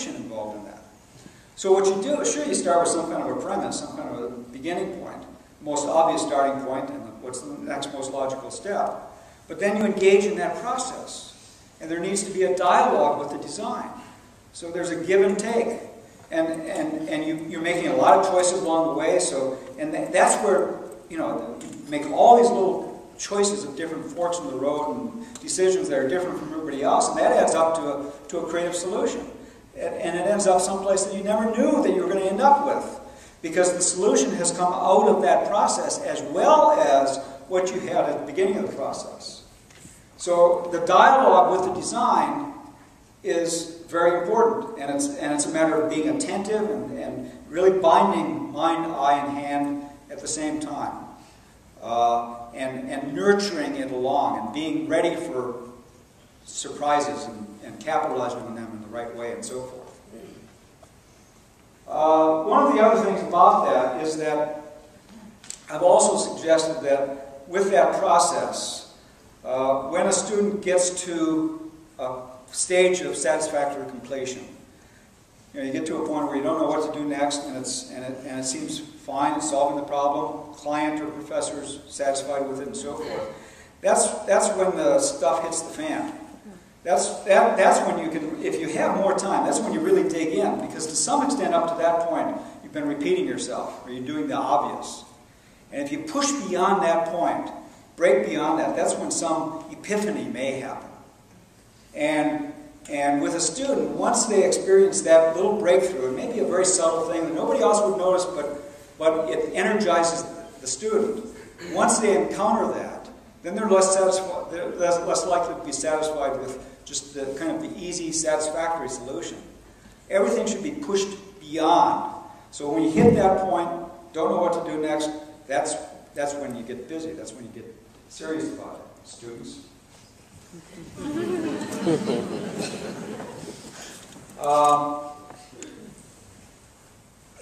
involved in that. So what you do, sure, you start with some kind of a premise, some kind of a beginning point, most obvious starting point, and what's the next most logical step. But then you engage in that process, and there needs to be a dialogue with the design. So there's a give and take, and you're making a lot of choices along the way. So, and that's where, you know, you make all these little choices of different forks in the road and decisions that are different from everybody else, and that adds up to a creative solution. And it ends up someplace that you never knew that you were going to end up with, because the solution has come out of that process as well as what you had at the beginning of the process. So the dialogue with the design is very important, and it's a matter of being attentive and really binding mind, eye, and hand at the same time, and nurturing it along and being ready for surprises and capitalizing on them in the right way and so forth. One of the other things about that is that I've also suggested that with that process, when a student gets to a stage of satisfactory completion, you know, you get to a point where you don't know what to do next, and it seems fine, it's solving the problem, client or professor is satisfied with it, and so forth. That's when the stuff hits the fan. That's when you can, if you have more time, that's when you really dig in, because to some extent up to that point, you've been repeating yourself, or you're doing the obvious. And if you push beyond that point, break beyond that, that's when some epiphany may happen. And with a student, once they experience that little breakthrough, it may be a very subtle thing that nobody else would notice, but it energizes the student. Once they encounter that, then they're less likely to be satisfied with just the kind of the easy, satisfactory solution. Everything should be pushed beyond. So when you hit that point, don't know what to do next, that's when you get busy. That's when you get serious about it, students.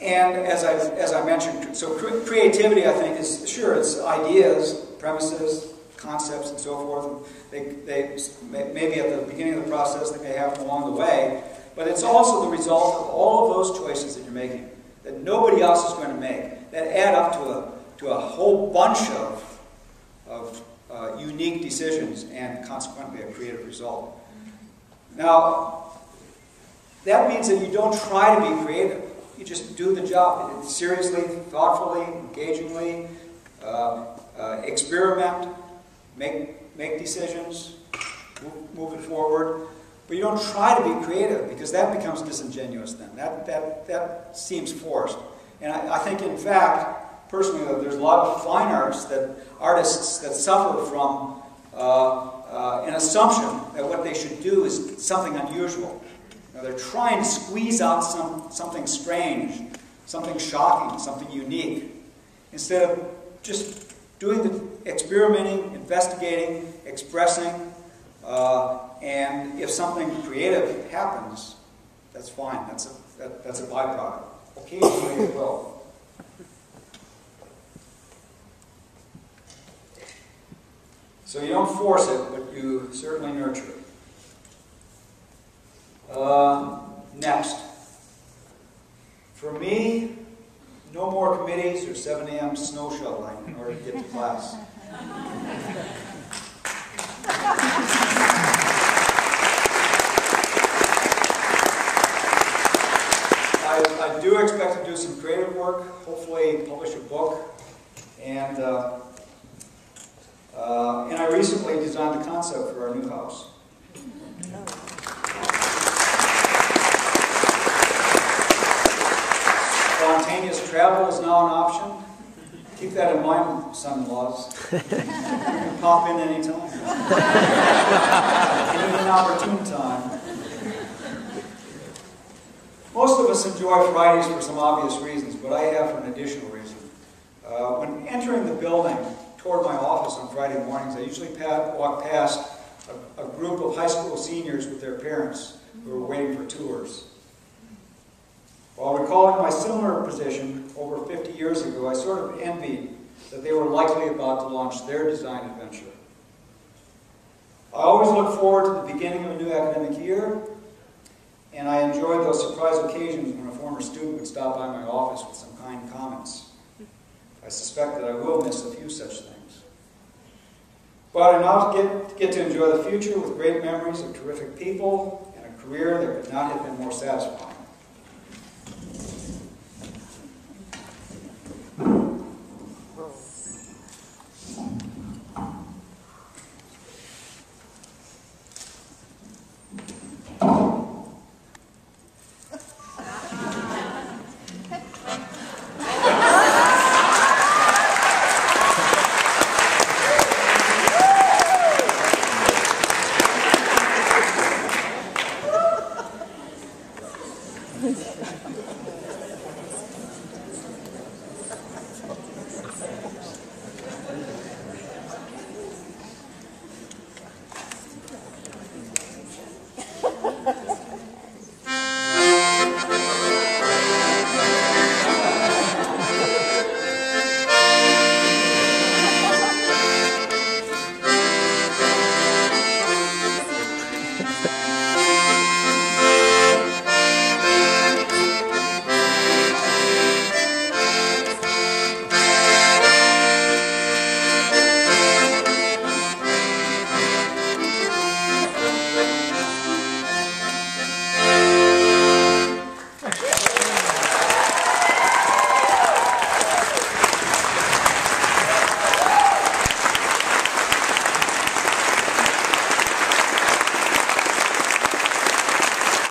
And as I mentioned, so creativity, I think, is, sure, it's ideas, premises, concepts, and so forth. They maybe at the beginning of the process, they may happen along the way, but it's also the result of all of those choices that you're making that nobody else is going to make, that add up to a whole bunch of unique decisions and consequently a creative result. Now, that means that you don't try to be creative. You just do the job seriously, thoughtfully, engagingly, experiment, make decisions, move it forward. But you don't try to be creative, because that becomes disingenuous then. That seems forced. And I think, in fact, personally, that there's a lot of fine artists that suffer from an assumption that what they should do is something unusual. Now, they're trying to squeeze out something strange, something shocking, something unique, instead of just doing the experimenting, investigating, expressing, and if something creative happens, that's fine. That's a byproduct. Occasionally it will. So you don't force it, but you certainly nurture it. Next. For me, no more committees or 7 a.m. snow shoveling in order to get to class. I do expect to do some creative work, hopefully publish a book, and I recently designed the concept for our new house. Spontaneous travel is now an option. Keep that in mind, son-in-laws. You can pop in anytime. In an opportune time. Most of us enjoy Fridays for some obvious reasons, but I have for an additional reason. When entering the building toward my office on Friday mornings, I usually walk past a group of high school seniors with their parents who are waiting for tours. While recalling my similar position over 50 years ago, I sort of envied that they were likely about to launch their design adventure. I always look forward to the beginning of a new academic year, And I enjoyed those surprise occasions when a former student would stop by my office with some kind comments. I suspect that I will miss a few such things. But I now get to enjoy the future with great memories of terrific people and a career that could not have been more satisfying.